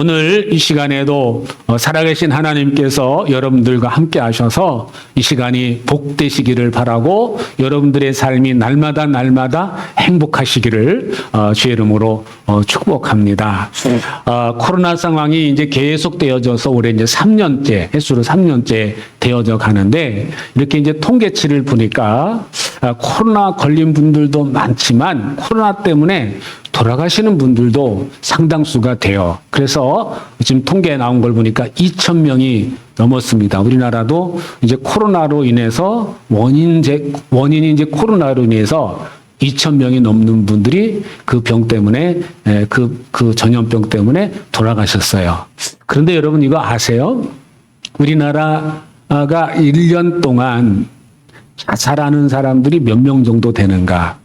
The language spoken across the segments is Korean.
오늘 이 시간에도 살아계신 하나님께서 여러분들과 함께 하셔서 이 시간이 복되시기를 바라고 여러분들의 삶이 날마다 행복하시기를 주의 이름으로 축복합니다. 코로나 상황이 이제 계속되어져서 올해 이제 3년째, 횟수로 3년째 되어져 가는데 이렇게 이제 통계치를 보니까 코로나 걸린 분들도 많지만 코로나 때문에 돌아가시는 분들도 상당수가 돼요. 그래서 지금 통계에 나온 걸 보니까 2,000명이 넘었습니다. 우리나라도 이제 코로나로 인해서 원인이 이제 코로나로 인해서 2,000명이 넘는 분들이 그 병 때문에 그 전염병 때문에 돌아가셨어요. 그런데 여러분 이거 아세요? 우리나라가 1년 동안 자살하는 사람들이 몇 명 정도 되는가?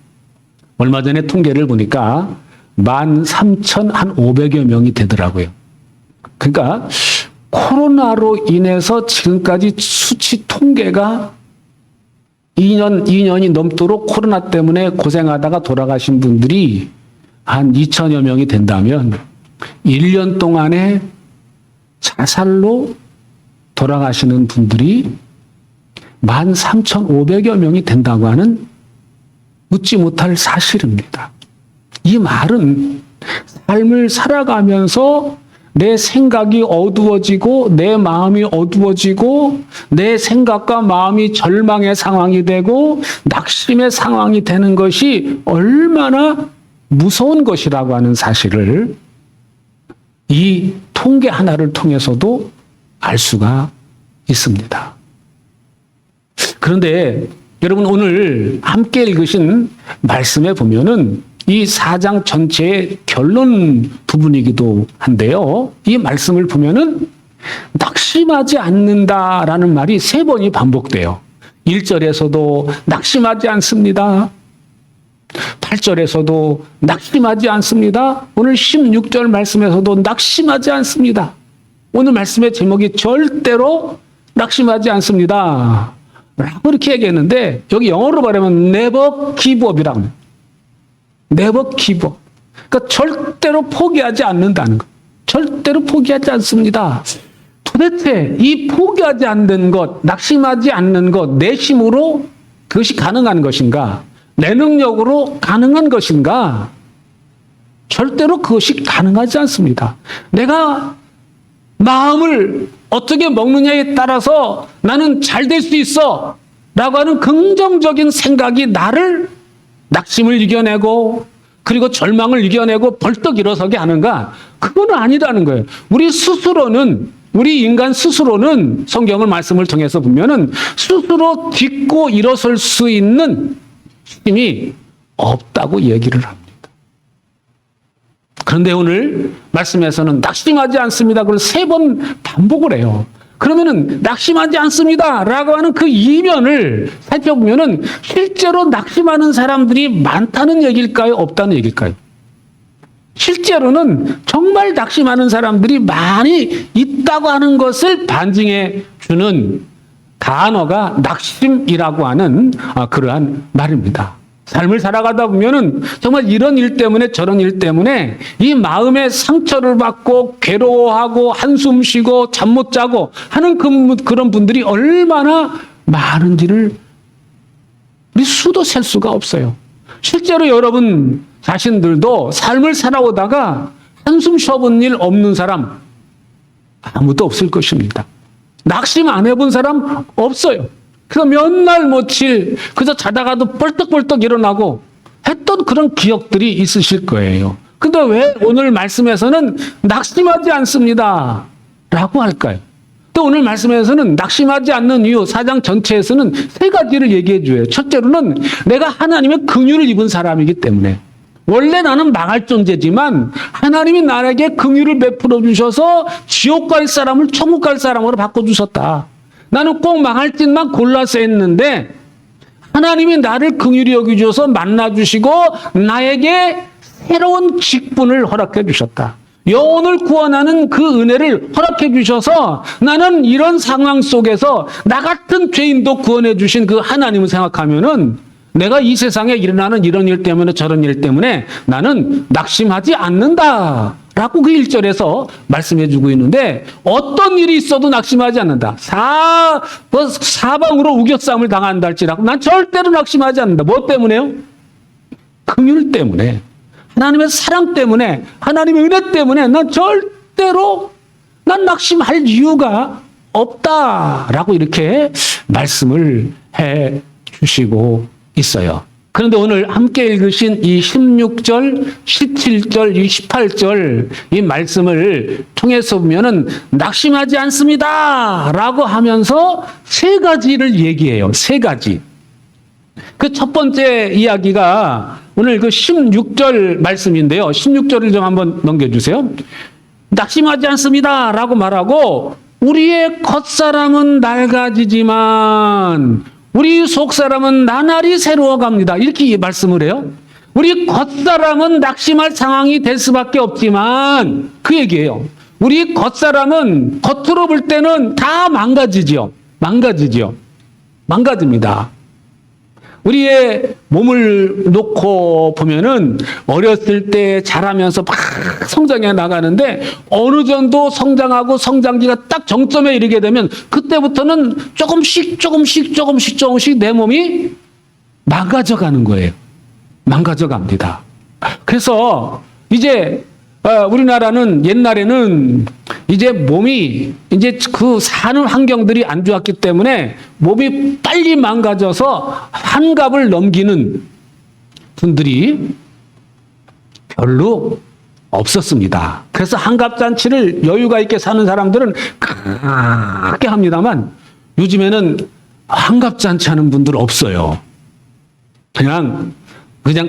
얼마 전에 통계를 보니까 13,500여 명이 되더라고요. 그러니까 코로나로 인해서 지금까지 수치 통계가 2년이 넘도록 코로나 때문에 고생하다가 돌아가신 분들이 한 2천여 명이 된다면 1년 동안에 자살로 돌아가시는 분들이 13,500여 명이 된다고 하는 묻지 못할 사실입니다. 이 말은 삶을 살아가면서 내 생각이 어두워지고 내 마음이 어두워지고 내 생각과 마음이 절망의 상황이 되고 낙심의 상황이 되는 것이 얼마나 무서운 것이라고 하는 사실을 이 통계 하나를 통해서도 알 수가 있습니다. 그런데 여러분 오늘 함께 읽으신 말씀에 보면은 이 4장 전체의 결론 부분이기도 한데요. 이 말씀을 보면은 낙심하지 않는다라는 말이 3번이 반복돼요. 1절에서도 낙심하지 않습니다. 8절에서도 낙심하지 않습니다. 오늘 16절 말씀에서도 낙심하지 않습니다. 오늘 말씀의 제목이 절대로 낙심하지 않습니다. 라고 이렇게 얘기했는데 여기 영어로 말하면 never give up이라고 해요. never give up. 그러니까 절대로 포기하지 않는다는 것. 절대로 포기하지 않습니다. 도대체 이 포기하지 않는 것, 낙심하지 않는 것, 내 힘으로 그것이 가능한 것인가? 내 능력으로 가능한 것인가? 절대로 그것이 가능하지 않습니다. 내가 마음을 어떻게 먹느냐에 따라서 나는 잘 될 수 있어 라고 하는 긍정적인 생각이 나를 낙심을 이겨내고 그리고 절망을 이겨내고 벌떡 일어서게 하는가? 그건 아니라는 거예요. 우리 인간 스스로는 성경을 말씀을 통해서 보면은 스스로 딛고 일어설 수 있는 힘이 없다고 얘기를 합니다. 그런데 오늘 말씀에서는 낙심하지 않습니다. 그걸 3번 반복을 해요. 그러면은 낙심하지 않습니다. 라고 하는 그 이면을 살펴보면은 실제로 낙심하는 사람들이 많다는 얘기일까요? 없다는 얘기일까요? 실제로는 정말 낙심하는 사람들이 많이 있다고 하는 것을 반증해 주는 단어가 낙심이라고 하는 그러한 말입니다. 삶을 살아가다 보면은 정말 이런 일 때문에 저런 일 때문에 이 마음의 상처를 받고 괴로워하고 한숨 쉬고 잠 못 자고 하는 그런 분들이 얼마나 많은지를 우리 수도 셀 수가 없어요. 실제로 여러분 자신들도 삶을 살아오다가 한숨 쉬어본 일 없는 사람 아무도 없을 것입니다. 낙심 안 해본 사람 없어요. 그래서 몇 날 며칠 그저 자다가도 벌떡벌떡 일어나고 했던 그런 기억들이 있으실 거예요. 근데 왜 오늘 말씀에서는 낙심하지 않습니다 라고 할까요? 또 오늘 말씀에서는 낙심하지 않는 이유 4장 전체에서는 3가지를 얘기해 줘요. 첫째로는 내가 하나님의 긍휼을 입은 사람이기 때문에 원래 나는 망할 존재지만 하나님이 나에게 긍휼을 베풀어 주셔서 지옥 갈 사람을 천국 갈 사람으로 바꿔주셨다. 나는 꼭 망할 짓만 골라서 했는데 하나님이 나를 긍휼히 여기셔서 만나주시고 나에게 새로운 직분을 허락해 주셨다. 영혼을 구원하는 그 은혜를 허락해 주셔서 나는 이런 상황 속에서 나 같은 죄인도 구원해 주신 그 하나님을 생각하면은 내가 이 세상에 일어나는 이런 일 때문에 저런 일 때문에 나는 낙심하지 않는다 라고 그 1절에서 말씀해 주고 있는데 어떤 일이 있어도 낙심하지 않는다. 사방으로 우겨싸움을 당한다 할지라도 난 절대로 낙심하지 않는다. 뭐 때문에요? 긍휼 때문에. 하나님의 사랑 때문에, 하나님의 은혜 때문에 난 절대로 난 낙심할 이유가 없다라고 이렇게 말씀을 해 주시고 있어요. 그런데 오늘 함께 읽으신 이 16절, 17절, 이 18절 이 말씀을 통해서 보면은 낙심하지 않습니다 라고 하면서 세 가지를 얘기해요. 세 가지. 그 첫 번째 이야기가 오늘 그 16절 말씀인데요. 16절을 좀 한번 넘겨주세요. 낙심하지 않습니다 라고 말하고 우리의 겉사람은 낡아지지만 우리 속사람은 나날이 새로워갑니다. 이렇게 말씀을 해요. 우리 겉사람은 낙심할 상황이 될 수밖에 없지만 그 얘기예요. 우리 겉사람은 겉으로 볼 때는 다 망가지죠. 망가집니다. 우리의 몸을 놓고 보면은 어렸을 때 자라면서 막 성장해 나가는데 어느 정도 성장하고 성장기가 딱 정점에 이르게 되면 그때부터는 조금씩 내 몸이 망가져 가는 거예요. 망가져 갑니다. 그래서 이제 우리나라는 옛날에는 이제 몸이 이제 그 사는 환경들이 안 좋았기 때문에 몸이 빨리 망가져서 환갑을 넘기는 분들이 별로 없었습니다. 그래서 환갑잔치를 여유가 있게 사는 사람들은 크게 합니다만 요즘에는 환갑잔치 하는 분들 없어요. 그냥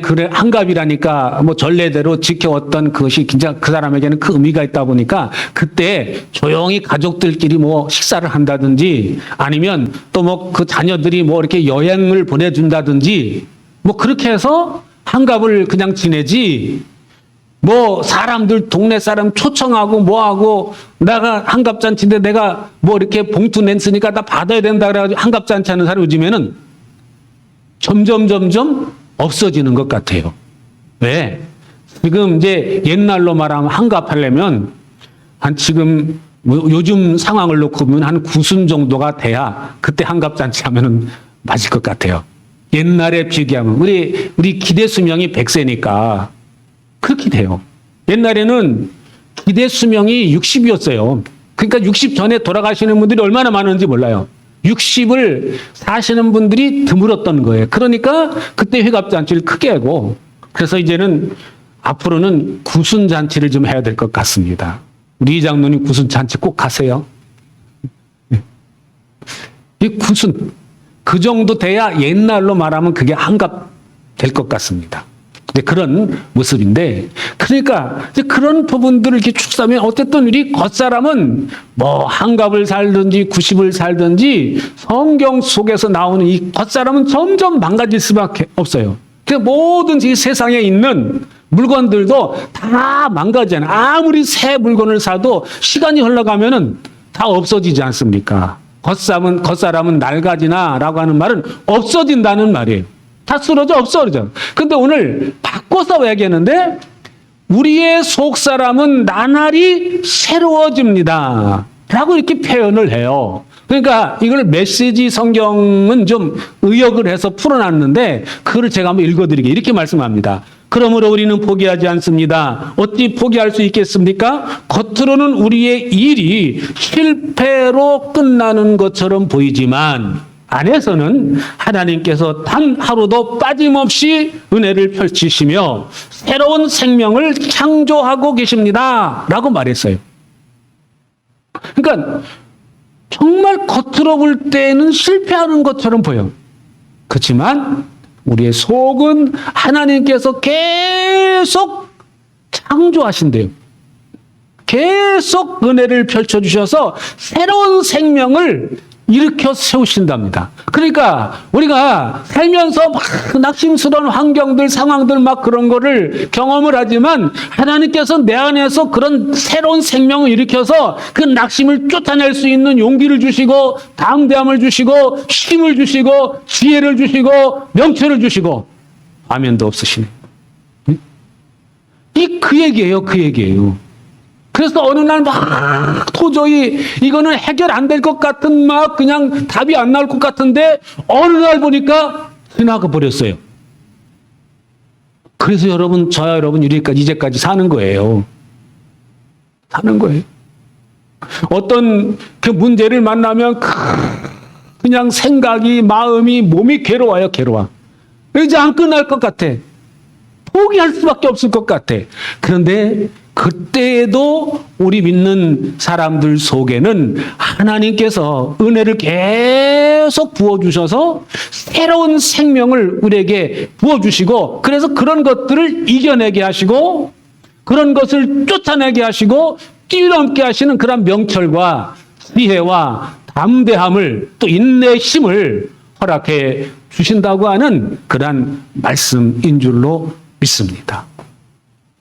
그래 환갑이라니까 뭐 전례대로 지켜왔던 그것이 진짜 그 사람에게는 그 의미가 있다 보니까 그때 조용히 가족들끼리 뭐 식사를 한다든지 아니면 또 뭐 그 자녀들이 뭐 이렇게 여행을 보내준다든지 뭐 그렇게 해서 환갑을 그냥 지내지 뭐 사람들 동네 사람 초청하고 뭐하고 내가 환갑잔치인데 내가 뭐 이렇게 봉투 냈으니까 나 받아야 된다 그래가지고 환갑잔치 하는 사람 요즘에는 점점 없어지는 것 같아요. 왜? 지금 이제 옛날로 말하면 환갑하려면 한 지금 요즘 상황을 놓고 보면 한 9순 정도가 돼야 그때 환갑잔치 하면은 맞을 것 같아요. 옛날에 비교하면 우리 기대 수명이 100세니까 그렇게 돼요. 옛날에는 기대 수명이 60이었어요. 그러니까 60 전에 돌아가시는 분들이 얼마나 많은지 몰라요. 60을 사시는 분들이 드물었던 거예요. 그러니까 그때 회갑잔치를 크게 하고 그래서 이제는 앞으로는 구순잔치를 좀 해야 될 것 같습니다. 우리 이장로님 구순잔치 꼭 가세요. 이 구순 그 정도 돼야 옛날로 말하면 그게 환갑 될 것 같습니다. 그런 모습인데, 그러니까 이제 그런 부분들을 이렇게 축소하면 어쨌든 우리 겉사람은 뭐 환갑을 살든지 90을 살든지 성경 속에서 나오는 이 겉사람은 점점 망가질 수밖에 없어요. 그래서 모든 이 세상에 있는 물건들도 다 망가지잖아요. 아무리 새 물건을 사도 시간이 흘러가면은 다 없어지지 않습니까? 겉사람은 낡아지나라고 하는 말은 없어진다는 말이에요. 다 쓰러져 없어져. 근데 오늘 바꿔서 얘기하는데 우리의 속사람은 나날이 새로워집니다 라고 이렇게 표현을 해요. 그러니까 이걸 메시지 성경은 좀 의역을 해서 풀어놨는데 그걸 제가 한번 읽어드리게 이렇게 말씀합니다. 그러므로 우리는 포기하지 않습니다. 어찌 포기할 수 있겠습니까? 겉으로는 우리의 일이 실패로 끝나는 것처럼 보이지만 안에서는 하나님께서 단 하루도 빠짐없이 은혜를 펼치시며 새로운 생명을 창조하고 계십니다 라고 말했어요. 그러니까 정말 겉으로 볼 때는 실패하는 것처럼 보여. 그렇지만 우리의 속은 하나님께서 계속 창조하신대요. 계속 은혜를 펼쳐주셔서 새로운 생명을 일으켜 세우신답니다. 그러니까 우리가 살면서 막 낙심스러운 환경들, 상황들 막 그런 거를 경험을 하지만 하나님께서 내 안에서 그런 새로운 생명을 일으켜서 그 낙심을 쫓아낼 수 있는 용기를 주시고 담대함을 주시고 힘을 주시고 지혜를 주시고 명철을 주시고 아멘도 없으시네. 그 얘기예요. 그 얘기예요. 그래서 어느 날 막 도저히 이거는 해결 안 될 것 같은 막 그냥 답이 안 나올 것 같은데 어느 날 보니까 지나가 버렸어요. 그래서 여러분, 저야 여러분 이제까지 사는 거예요. 사는 거예요. 어떤 그 문제를 만나면 그냥 생각이, 마음이, 몸이 괴로워요, 괴로워. 이제 안 끝날 것 같아. 포기할 수밖에 없을 것 같아. 그런데 그때에도 우리 믿는 사람들 속에는 하나님께서 은혜를 계속 부어주셔서 새로운 생명을 우리에게 부어주시고, 그래서 그런 것들을 이겨내게 하시고 그런 것을 쫓아내게 하시고 뛰어넘게 하시는 그런 명철과 지혜와 담대함을, 또 인내심을 허락해 주신다고 하는 그러한 말씀인 줄로 믿습니다.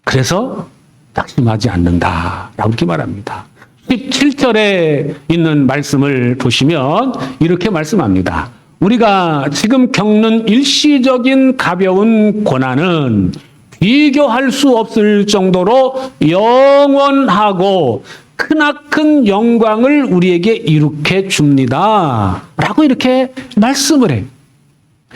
그래서 낙심하지 않는다라고 이렇게 말합니다. 17절에 있는 말씀을 보시면 이렇게 말씀합니다. 우리가 지금 겪는 일시적인 가벼운 고난은 비교할 수 없을 정도로 영원하고 크나큰 영광을 우리에게 이룩해 줍니다. 라고 이렇게 말씀을 해요.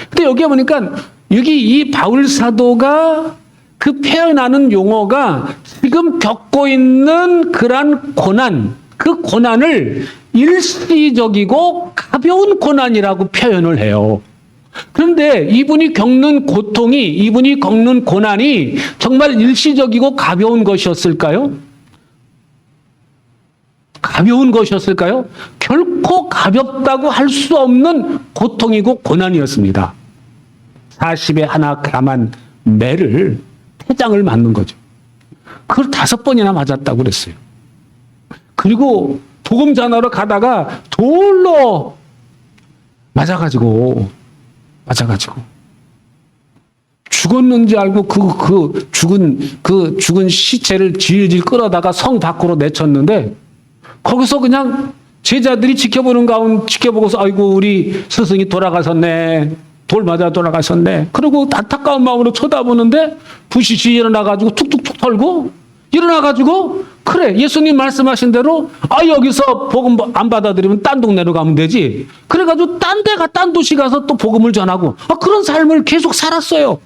근데 여기에 보니까 여기 이 바울 사도가 그 표현하는 용어가 지금 겪고 있는 그러한 고난, 그 고난을 일시적이고 가벼운 고난이라고 표현을 해요. 그런데 이분이 겪는 고통이, 이분이 겪는 고난이 정말 일시적이고 가벼운 것이었을까요? 가벼운 것이었을까요? 결코 가볍다고 할 수 없는 고통이고 고난이었습니다. 40에 하나 감한 매를, 태장을 맞는 거죠. 그걸 5번이나 맞았다고 그랬어요. 그리고 복음 전하러 가다가 돌로 맞아가지고 죽었는지 알고 그 죽은 시체를 질질 끌어다가 성 밖으로 내쳤는데, 거기서 그냥 제자들이 지켜보고서 아이고 우리 스승이 돌아가셨네. 돌 맞아 돌아가셨네. 그리고 안타까운 마음으로 쳐다보는데 부시시 일어나가지고 툭툭툭 털고 일어나가지고, 그래 예수님 말씀하신 대로 여기서 복음 안 받아들이면 딴 동네로 가면 되지. 그래가지고 딴 도시 가서 또 복음을 전하고 그런 삶을 계속 살았어요.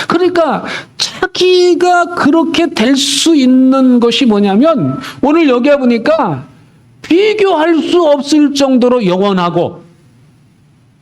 그러니까 자기가 그렇게 될 수 있는 것이 뭐냐면, 오늘 여기에 보니까 비교할 수 없을 정도로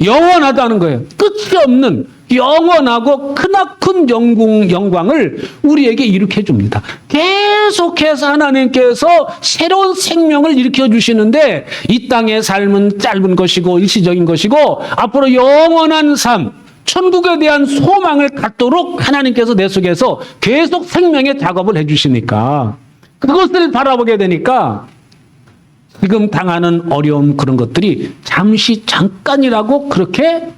영원하다는 거예요. 끝이 없는 영원하고 크나큰 영광을 우리에게 일으켜 줍니다. 계속해서 하나님께서 새로운 생명을 일으켜 주시는데, 이 땅의 삶은 짧은 것이고 일시적인 것이고 앞으로 영원한 삶, 천국에 대한 소망을 갖도록 하나님께서 내 속에서 계속 생명의 작업을 해주시니까, 그것을 바라보게 되니까 지금 당하는 어려움, 그런 것들이 잠깐이라고 그렇게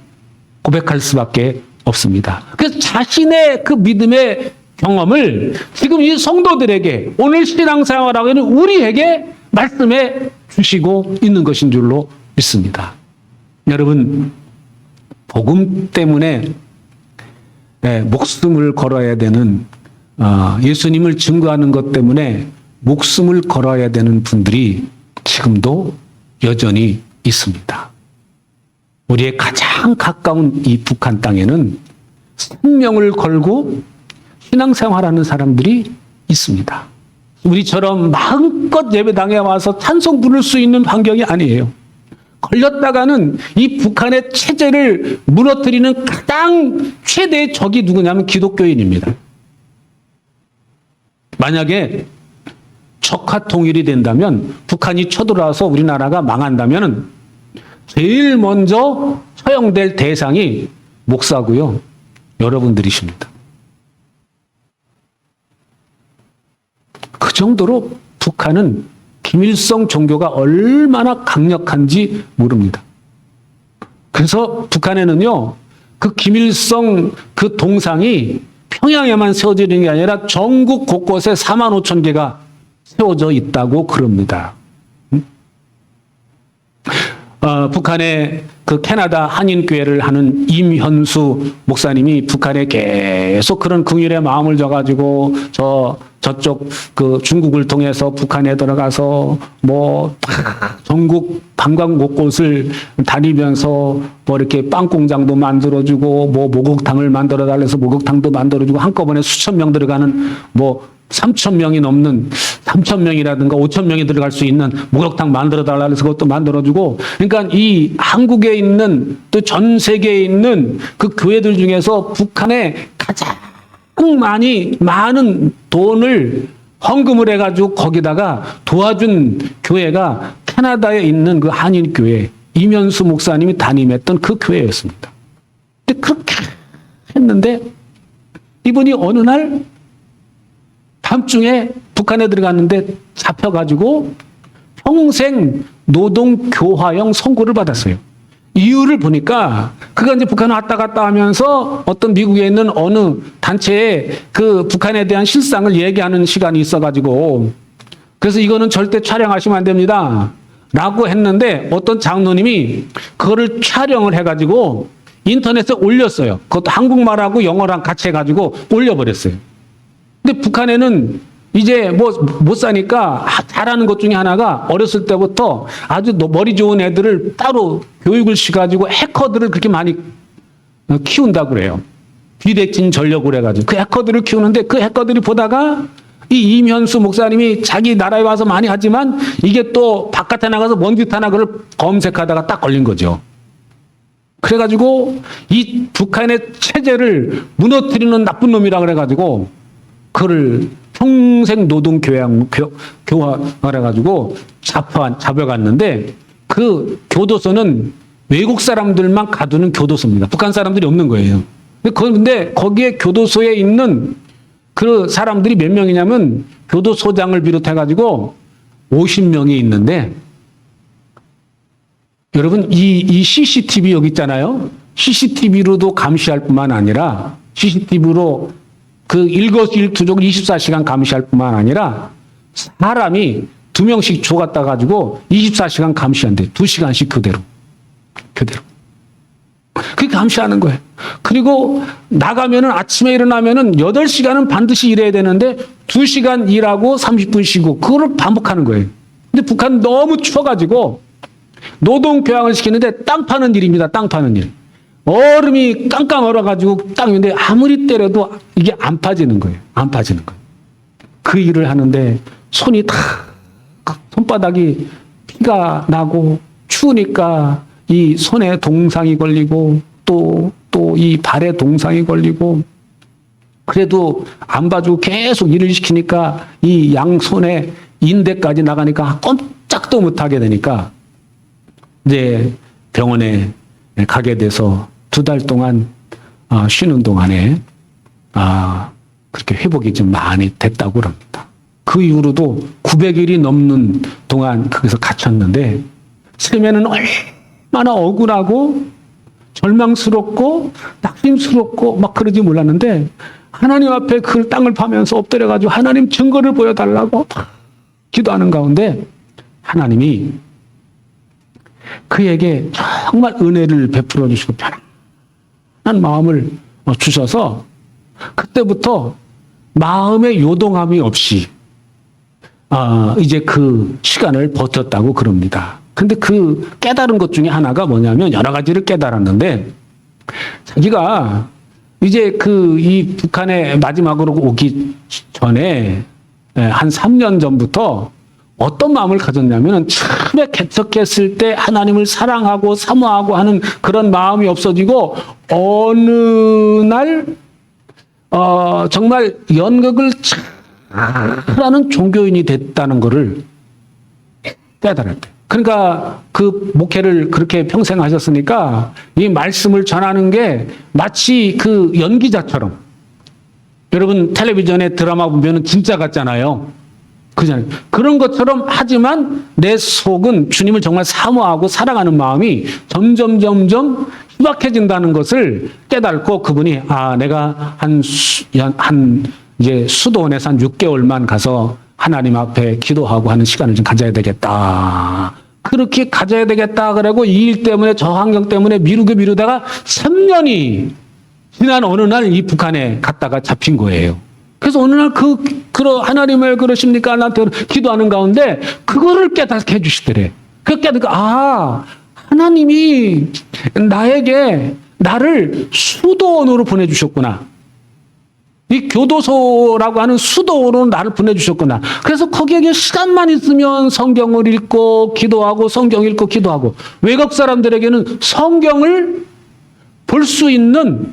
고백할 수밖에 없습니다. 그래서 자신의 그 믿음의 경험을 지금 이 성도들에게, 오늘 신앙생활하고 있는 우리에게 말씀해 주시고 있는 것인 줄로 믿습니다. 여러분, 복음 때문에 목숨을 걸어야 되는, 예수님을 증거하는 것 때문에 목숨을 걸어야 되는 분들이 지금도 여전히 있습니다. 우리의 가장 가까운 이 북한 땅에는 생명을 걸고 신앙생활하는 사람들이 있습니다. 우리처럼 마음껏 예배당에 와서 찬송 부를 수 있는 환경이 아니에요. 걸렸다가는 이 북한의 체제를 무너뜨리는 가장 최대의 적이 누구냐면 기독교인입니다. 만약에 적화 통일이 된다면, 북한이 쳐들어와서 우리나라가 망한다면 제일 먼저 처형될 대상이 목사고요, 여러분들이십니다. 그 정도로 북한은 김일성 종교가 얼마나 강력한지 모릅니다. 그래서 북한에는요, 그 김일성 그 동상이 평양에만 세워져 있는 게 아니라 전국 곳곳에 45,000개가 세워져 있다고 그럽니다. 북한의 그 그 캐나다 한인교회를 하는 임현수 목사님이 북한에 계속 그런 긍휼의 마음을 줘가지고 저쪽 그 중국을 통해서 북한에 들어가서 뭐 전국 관광 곳곳을 다니면서 뭐 이렇게 빵 공장도 만들어주고 뭐 목욕탕을 만들어 달래서 목욕탕도 만들어주고 한꺼번에 수천 명 들어가는 뭐 3,000명이 넘는 3,000명이라든가 5,000명이 들어갈 수 있는 목욕탕 만들어 달라 해서 그것도 만들어주고 그러니까 이 한국에 있는 또 전 세계에 있는 그 교회들 중에서 북한에 가장 많은 돈을 헌금을 해가지고 거기다가 도와준 교회가 캐나다에 있는 그 한인교회 임현수 목사님이 담임했던 그 교회였습니다. 근데 그렇게 했는데 이분이 어느 날 밤중에 북한에 들어갔는데 잡혀가지고 평생 노동교화형 선고를 받았어요. 이유를 보니까 그가 이제 북한 왔다 갔다 하면서 어떤 미국에 있는 어느 단체에 그 북한에 대한 실상을 얘기하는 시간이 있어가지고 그래서 이거는 절대 촬영하시면 안 됩니다. 라고 했는데 어떤 장로님이 그거를 촬영을 해가지고 인터넷에 올렸어요. 그것도 한국말하고 영어랑 같이 해가지고 올려버렸어요. 근데 북한에는 이제 뭐 못 사니까 잘하는 것 중에 하나가 어렸을 때부터 아주 머리 좋은 애들을 따로 교육을 시켜가지고 해커들을 그렇게 많이 키운다고 그래요. 비대칭 전력을 해가지고 그 해커들을 키우는데 그 해커들이 보다가 이 임현수 목사님이 자기 나라에 와서 많이 하지만 이게 또 바깥에 나가서 뭔 짓 하나 그걸 검색하다가 딱 걸린 거죠. 그래가지고 이 북한의 체제를 무너뜨리는 나쁜 놈이라 그래가지고 그를 평생 노동교화를 해가지고 잡아갔는데 그 교도소는 외국 사람들만 가두는 교도소입니다. 북한 사람들이 없는 거예요. 근데 거기에 교도소에 있는 그 사람들이 몇 명이냐면 교도소장을 비롯해가지고 50명이 있는데 여러분 이 CCTV 여기 있잖아요. CCTV로도 감시할 뿐만 아니라 CCTV로 그 일거수일투족을 24시간 감시할 뿐만 아니라 사람이 2명씩 줘갖다 가지고 24시간 감시한대. 2시간씩 그대로. 그렇게 감시하는 거예요. 그리고 나가면은 아침에 일어나면은 8시간은 반드시 일해야 되는데 2시간 일하고 30분 쉬고 그거를 반복하는 거예요. 근데 북한 너무 추워가지고 노동 교양을 시키는데 땅 파는 일입니다. 땅 파는 일. 얼음이 깡깡 얼어가지고 땅인데 아무리 때려도 이게 안 빠지는 거예요. 안 빠지는 거예요. 그 일을 하는데 손이 다 손바닥이 피가 나고 추우니까 이 손에 동상이 걸리고 또 이 발에 동상이 걸리고 그래도 안 봐주고 계속 일을 시키니까 이 양손에 인대까지 나가니까 꼼짝도 못하게 되니까 이제 병원에 가게 돼서 2달 동안 쉬는 동안에 그렇게 회복이 좀 많이 됐다고 그럽니다. 그 이후로도 900일이 넘는 동안 거기서 갇혔는데 처음에는 얼마나 억울하고 절망스럽고 낙심스럽고 막 그러지 몰랐는데 하나님 앞에 그 땅을 파면서 엎드려가지고 하나님 증거를 보여달라고 기도하는 가운데 하나님이 그에게 정말 은혜를 베풀어 주시고 편안한 마음을 주셔서 그때부터 마음의 요동함이 없이 이제 그 시간을 버텼다고 그럽니다. 근데 그 깨달은 것 중에 하나가 뭐냐면 여러 가지를 깨달았는데 자기가 이제 이 북한에 마지막으로 오기 전에 한 3년 전부터 어떤 마음을 가졌냐면 처음에 개척했을 때 하나님을 사랑하고 사모하고 하는 그런 마음이 없어지고 어느 날 정말 연극을 잘하는 종교인이 됐다는 것을 깨달았대요. 그러니까 그 목회를 그렇게 평생 하셨으니까 이 말씀을 전하는 게 마치 그 연기자처럼 여러분 텔레비전에 드라마 보면 진짜 같잖아요. 그잖아요. 그런 것처럼 하지만 내 속은 주님을 정말 사모하고 사랑하는 마음이 점점 희박해진다는 것을 깨닫고 그분이 내가 이제 수도원에서 한 6개월만 가서 하나님 앞에 기도하고 하는 시간을 좀 가져야 되겠다. 그렇게 가져야 되겠다 그러고 이 일 때문에 저 환경 때문에 미루다가 3년이 지난 어느 날 이 북한에 갔다가 잡힌 거예요. 그래서 어느 날 하나님을 그러십니까? 나한테 기도하는 가운데 그거를 깨닫게 해주시더래. 그 깨닫고 하나님이 나를 수도원으로 보내주셨구나. 이 교도소라고 하는 수도원으로 나를 보내주셨구나. 그래서 거기에 시간만 있으면 성경을 읽고 기도하고 성경 읽고 기도하고 외국 사람들에게는 성경을 볼 수 있는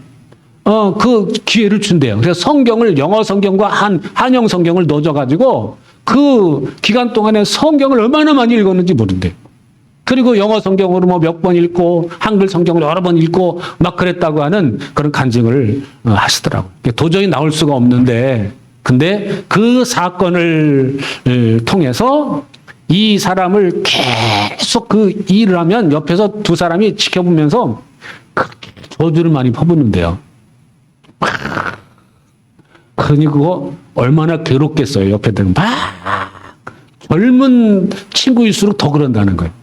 그 기회를 준대요. 그래서 성경을 영어 성경과 한영 성경을 넣어줘가지고 그 기간 동안에 성경을 얼마나 많이 읽었는지 모른대요. 그리고 영어 성경으로 뭐 몇 번 읽고 한글 성경을 여러 번 읽고 막 그랬다고 하는 그런 간증을 하시더라고요. 도저히 나올 수가 없는데 근데 그 사건을 통해서 이 사람을 계속 그 일을 하면 옆에서 두 사람이 지켜보면서 저주를 많이 퍼붓는데요. 그러니 그거 얼마나 괴롭겠어요. 옆에 들은 막 젊은 친구일수록 더 그런다는 거예요.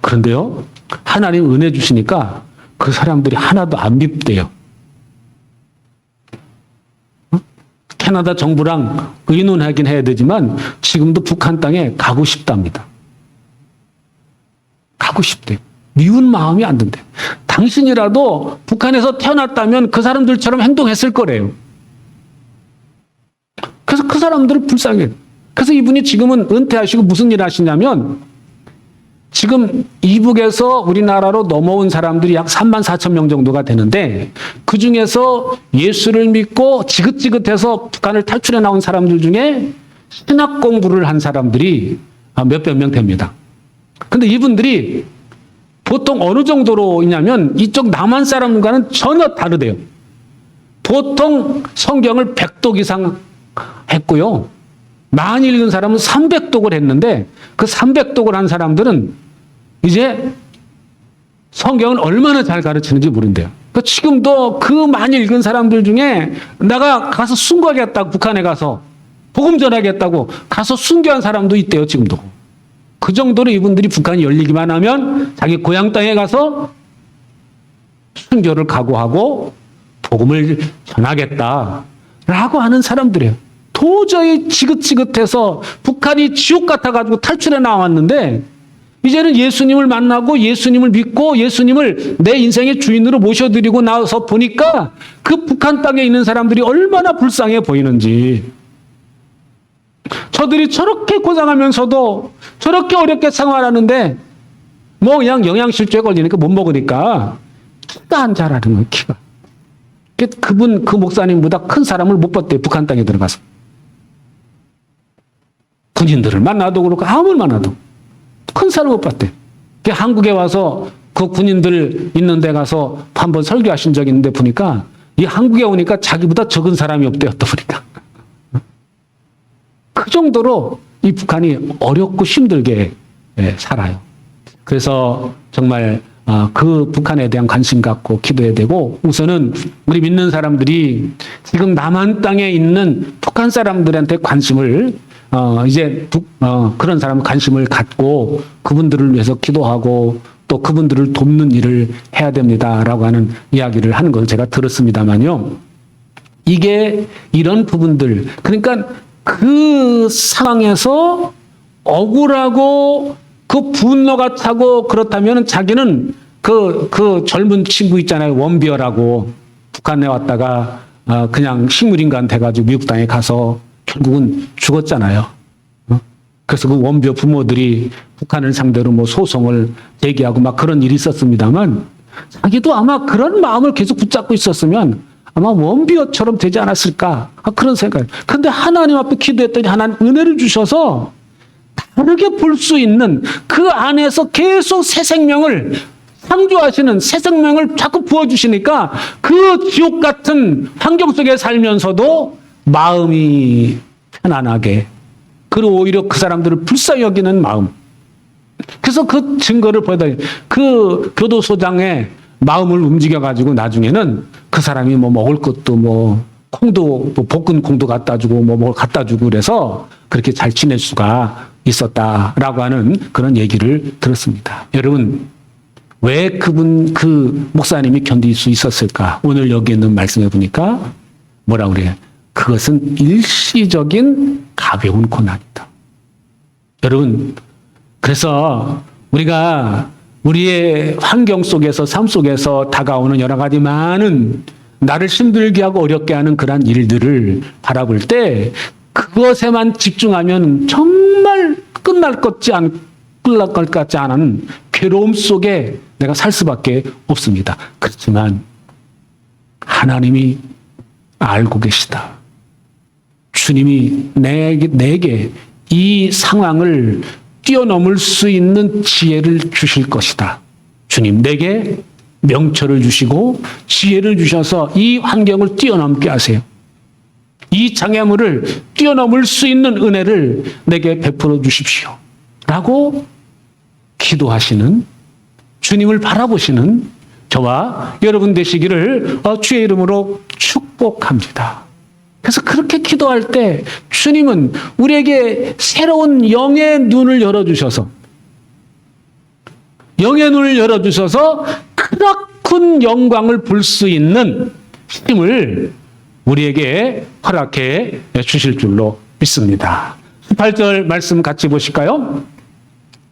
그런데요, 하나님 은혜 주시니까 그 사람들이 하나도 안 밉대요. 캐나다 정부랑 의논하긴 해야 되지만 지금도 북한 땅에 가고 싶답니다. 가고 싶대요. 미운 마음이 안 든대. 당신이라도 북한에서 태어났다면 그 사람들처럼 행동했을 거래요. 그래서 그 사람들을 불쌍해. 그래서 이분이 지금은 은퇴하시고 무슨 일 하시냐면 지금 이북에서 우리나라로 넘어온 사람들이 약 3만 4천 명 정도가 되는데 그중에서 예수를 믿고 지긋지긋해서 북한을 탈출해 나온 사람들 중에 신학 공부를 한 사람들이 몇백 명 됩니다. 근데 이분들이 보통 어느 정도로 있냐면 이쪽 남한 사람과는 전혀 다르대요. 보통 성경을 100독 이상 했고요. 많이 읽은 사람은 300독을 했는데 그 300독을 한 사람들은 이제 성경을 얼마나 잘 가르치는지 모른대요. 그러니까 지금도 그 많이 읽은 사람들 중에 내가 가서 순교하겠다고 북한에 가서 복음 전하겠다고 가서 순교한 사람도 있대요. 지금도. 그 정도로 이분들이 북한이 열리기만 하면 자기 고향 땅에 가서 순교를 각오하고 복음을 전하겠다라고 하는 사람들이에요. 도저히 지긋지긋해서 북한이 지옥 같아가지고 탈출해 나왔는데 이제는 예수님을 만나고 예수님을 믿고 예수님을 내 인생의 주인으로 모셔드리고 나서 보니까 그 북한 땅에 있는 사람들이 얼마나 불쌍해 보이는지. 저들이 저렇게 고생하면서도 저렇게 어렵게 생활하는데 뭐 그냥 영양실조에 걸리니까 못 먹으니까 키가 안 자라는 거예요. 키가. 그 목사님보다 큰 사람을 못 봤대요. 북한 땅에 들어가서. 군인들을 만나도 그렇고 아무를 만나도 큰 사람을 못 봤대요. 한국에 와서 그 군인들 있는 데 가서 한번 설교하신 적이 있는데 보니까 이 한국에 오니까 자기보다 적은 사람이 없대요. 또 보니까. 그 정도로 이 북한이 어렵고 힘들게 살아요. 그래서 정말 그 북한에 대한 관심 갖고 기도해야 되고 우선은 우리 믿는 사람들이 지금 남한 땅에 있는 북한 사람들한테 관심을 그런 사람 관심을 갖고 그분들을 위해서 기도하고 또 그분들을 돕는 일을 해야 됩니다라고 하는 이야기를 하는 걸 제가 들었습니다만요. 이게 이런 부분들 그러니까 그 상황에서 억울하고 그 분노가 차고 그렇다면 자기는 그 젊은 친구 있잖아요. 원비어라고 북한에 왔다가 그냥 식물인간 돼가지고 미국 땅에 가서 결국은 죽었잖아요. 그래서 그 원비어 부모들이 북한을 상대로 뭐 소송을 제기하고 막 그런 일이 있었습니다만 자기도 아마 그런 마음을 계속 붙잡고 있었으면 아마 원비어처럼 되지 않았을까 그런 생각이에요. 그런데 하나님 앞에 기도했더니 하나님 은혜를 주셔서 다르게 볼 수 있는 그 안에서 계속 새 생명을 창조하시는 새 생명을 자꾸 부어주시니까 그 지옥 같은 환경 속에 살면서도 마음이 편안하게 그리고 오히려 그 사람들을 불쌍히 여기는 마음. 그래서 그 증거를 보여드려요. 그 교도소장의 마음을 움직여가지고 나중에는 그 사람이 뭐 먹을 것도 뭐 콩도 뭐 볶은 콩도 갖다 주고 뭐 갖다 주고 그래서 그렇게 잘 지낼 수가 있었다라고 하는 그런 얘기를 들었습니다. 여러분, 왜 그 목사님이 견딜 수 있었을까? 오늘 여기 있는 말씀해 보니까 뭐라 그래요? 그것은 일시적인 가벼운 고난이다. 여러분, 그래서 우리가 우리의 환경 속에서, 삶 속에서 다가오는 여러 가지 많은 나를 힘들게 하고 어렵게 하는 그러한 일들을 바라볼 때 그것에만 집중하면 정말 끝날 것 같지 않은 괴로움 속에 내가 살 수밖에 없습니다. 그렇지만 하나님이 알고 계시다. 주님이 내게 이 상황을 뛰어넘을 수 있는 지혜를 주실 것이다. 주님, 내게 명철을 주시고 지혜를 주셔서 이 환경을 뛰어넘게 하세요. 이 장애물을 뛰어넘을 수 있는 은혜를 내게 베풀어 주십시오. 라고 기도하시는, 주님을 바라보시는 저와 여러분 되시기를 주의 이름으로 축복합니다. 그래서 그렇게 기도할 때 주님은 우리에게 새로운 영의 눈을 열어주셔서 크나큰 영광을 볼 수 있는 힘을 우리에게 허락해 주실 줄로 믿습니다. 18절 말씀 같이 보실까요?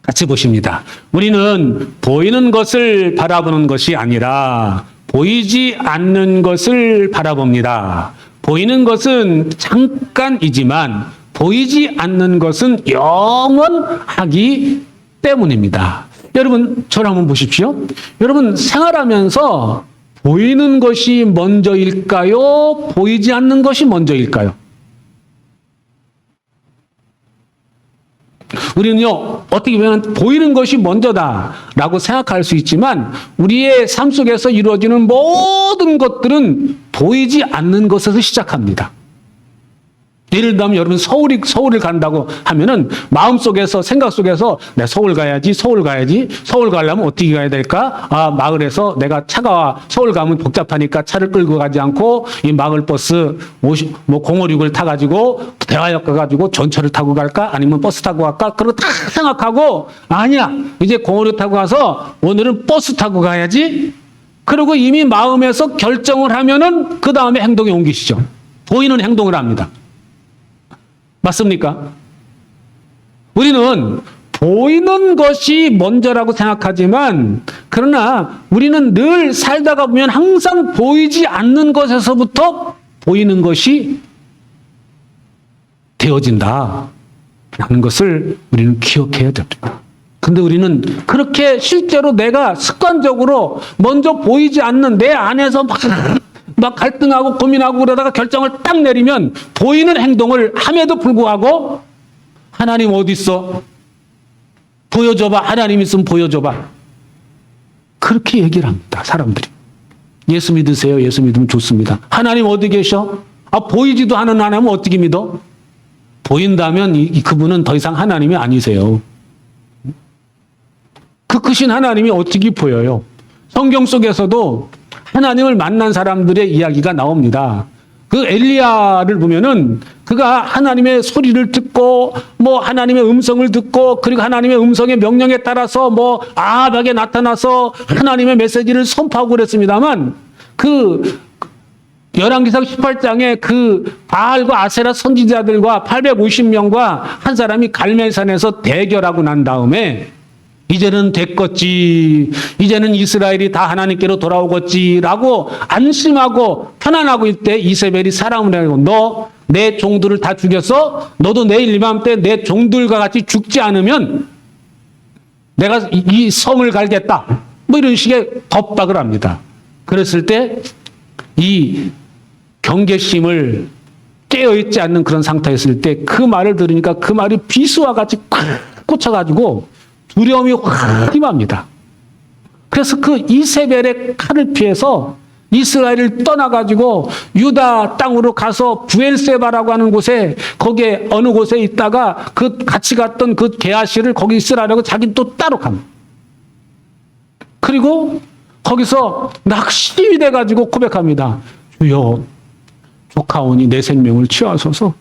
같이 보십니다. 우리는 보이는 것을 바라보는 것이 아니라 보이지 않는 것을 바라봅니다. 보이는 것은 잠깐이지만 보이지 않는 것은 영원하기 때문입니다. 여러분, 저를 한번 보십시오. 여러분, 생활하면서 보이는 것이 먼저일까요? 보이지 않는 것이 먼저일까요? 우리는요, 어떻게 보면 보이는 것이 먼저다라고 생각할 수 있지만 우리의 삶 속에서 이루어지는 모든 것들은 보이지 않는 것에서 시작합니다. 예를 들면 여러분 서울을 간다고 하면은 마음속에서, 생각 속에서 내가 서울 가야지. 서울 가려면 어떻게 가야 될까? 마을에서 내가 차가 서울 가면 복잡하니까 차를 끌고 가지 않고 이 마을 버스 056을 타가지고 대화역 가가지고 전철을 타고 갈까? 아니면 버스 타고 갈까? 그러고 다 생각하고 아니야. 이제 056 타고 가서 오늘은 버스 타고 가야지. 그리고 이미 마음에서 결정을 하면은 그 다음에 행동에 옮기시죠. 보이는 행동을 합니다. 맞습니까? 우리는 보이는 것이 먼저라고 생각하지만 그러나 우리는 늘 살다가 보면 항상 보이지 않는 것에서부터 보이는 것이 되어진다 라는 것을 우리는 기억해야 됩니다. 근데 우리는 그렇게 실제로 내가 습관적으로 먼저 보이지 않는 내 안에서 막 갈등하고 고민하고 그러다가 결정을 딱 내리면 보이는 행동을 함에도 불구하고 하나님 어디 있어? 보여줘봐. 하나님 있으면 보여줘봐. 그렇게 얘기를 합니다. 사람들이. 예수 믿으세요. 예수 믿으면 좋습니다. 하나님 어디 계셔? 보이지도 않은 하나님 어떻게 믿어? 보인다면 그분은 더 이상 하나님이 아니세요. 그 크신 하나님이 어떻게 보여요? 성경 속에서도 하나님을 만난 사람들의 이야기가 나옵니다. 그 엘리야를 보면은 그가 하나님의 소리를 듣고 하나님의 음성을 듣고 그리고 하나님의 음성의 명령에 따라서 아합에게 나타나서 하나님의 메시지를 선포하고 그랬습니다만 그 열왕기상 18장에 그 바알과 아세라 선지자들과 850명과 한 사람이 갈멜산에서 대결하고 난 다음에 이제는 됐겠지. 이제는 이스라엘이 다 하나님께로 돌아오겠지라고 안심하고 편안하고 있을 때 이세벨이 사람을 해고 너 내 종들을 다 죽여서 너도 내일 이맘때 내 종들과 같이 죽지 않으면 내가 이 성을 갈겠다. 이런 식의 겁박을 합니다. 그랬을 때 이 경계심을 깨어있지 않는 그런 상태였을 때 그 말을 들으니까 그 말이 비수와 같이 꽂혀가지고 두려움이 확 임합니다. 그래서 그 이세벨의 칼을 피해서 이스라엘을 떠나가지고 유다 땅으로 가서 부엘세바라고 하는 곳에 거기에 어느 곳에 있다가 그 같이 갔던 그 게하시를 거기 있으라고 자기는 또 따로 갑니다. 그리고 거기서 낙심이 돼가지고 고백합니다. 주여 조카오니 내 생명을 취하소서.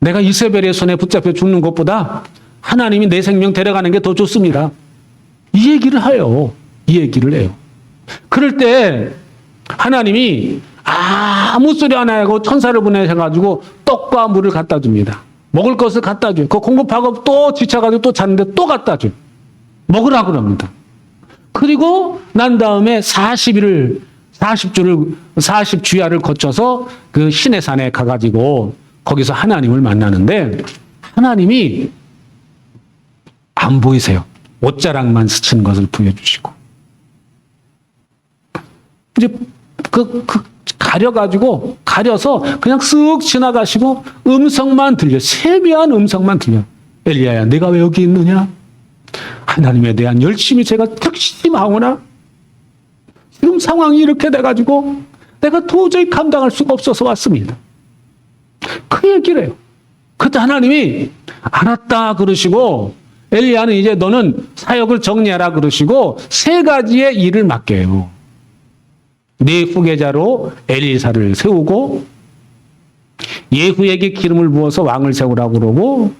내가 이세벨의 손에 붙잡혀 죽는 것보다 하나님이 내 생명 데려가는 게 더 좋습니다. 이 얘기를 해요. 이 얘기를 해요. 그럴 때 하나님이 아무 소리 안 하고 천사를 보내셔가지고 떡과 물을 갖다 줍니다. 먹을 것을 갖다 줘요. 그 공급하고 또 지쳐가지고 또 잤는데 또 갖다 줘요. 먹으라 그럽니다. 그리고 난 다음에 40주야를 거쳐서 그 신의 산에 가가지고 거기서 하나님을 만나는데 하나님이 안 보이세요. 옷자락만 스친 것을 보여주시고. 이제 가려서 그냥 쓱 지나가시고 음성만 들려. 세미한 음성만 들려. 엘리야야, 내가 왜 여기 있느냐? 하나님에 대한 열심히 제가 특심하오나 지금 상황이 이렇게 돼가지고 내가 도저히 감당할 수가 없어서 왔습니다. 그 얘기를 해요. 그때 하나님이 알았다 그러시고 엘리야는 이제 너는 사역을 정리하라 그러시고 3가지의 일을 맡겨요. 네 후계자로 엘리사를 세우고 예후에게 기름을 부어서 왕을 세우라고 그러고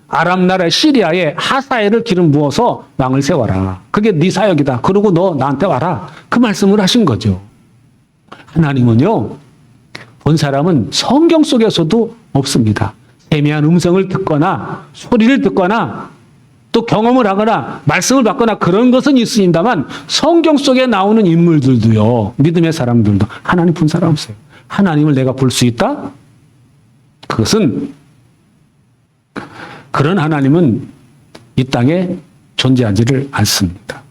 아람 나라 시리아에 하사엘을 기름 부어서 왕을 세워라. 그게 네 사역이다. 그러고 너 나한테 와라. 그 말씀을 하신 거죠. 하나님은요, 본 사람은 성경 속에서도 없습니다. 세미한 음성을 듣거나 소리를 듣거나 또 경험을 하거나 말씀을 받거나 그런 것은 있습니다만 성경 속에 나오는 인물들도요, 믿음의 사람들도 하나님 본 사람 없어요. 하나님을 내가 볼 수 있다? 그것은 그런 하나님은 이 땅에 존재하지를 않습니다.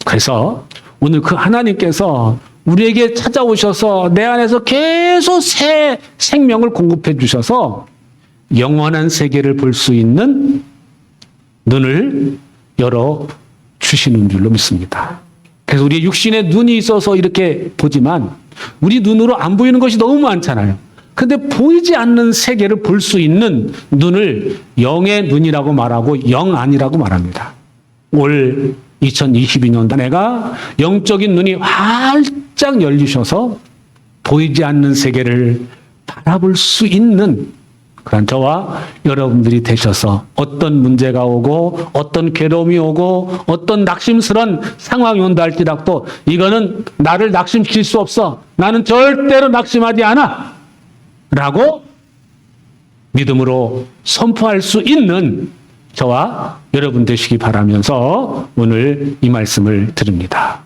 그래서 오늘 그 하나님께서 우리에게 찾아오셔서 내 안에서 계속 새 생명을 공급해 주셔서 영원한 세계를 볼 수 있는 눈을 열어 주시는 줄로 믿습니다. 그래서 우리의 육신에 눈이 있어서 이렇게 보지만 우리 눈으로 안 보이는 것이 너무 많잖아요. 근데 보이지 않는 세계를 볼 수 있는 눈을 영의 눈이라고 말하고 영안이라고 말합니다. 올 2022년도 내가 영적인 눈이 활짝 열리셔서 보이지 않는 세계를 바라볼 수 있는 그런 저와 여러분들이 되셔서 어떤 문제가 오고 어떤 괴로움이 오고 어떤 낙심스러운 상황이 온다 할지라도 이거는 나를 낙심시킬 수 없어. 나는 절대로 낙심하지 않아. 라고 믿음으로 선포할 수 있는 저와 여러분 되시기 바라면서 오늘 이 말씀을 드립니다.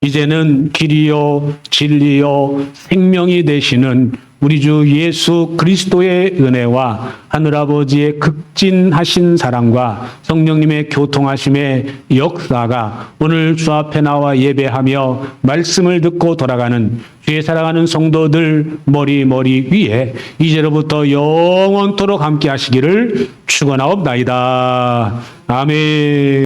이제는 길이요 진리요 생명이 되시는 우리 주 예수 그리스도의 은혜와 하늘아버지의 극진하신 사랑과 성령님의 교통하심의 역사가 오늘 주 앞에 나와 예배하며 말씀을 듣고 돌아가는 주의 사랑하는 성도들 머리 위에 이제로부터 영원토록 함께 하시기를 축원하옵나이다. 아멘.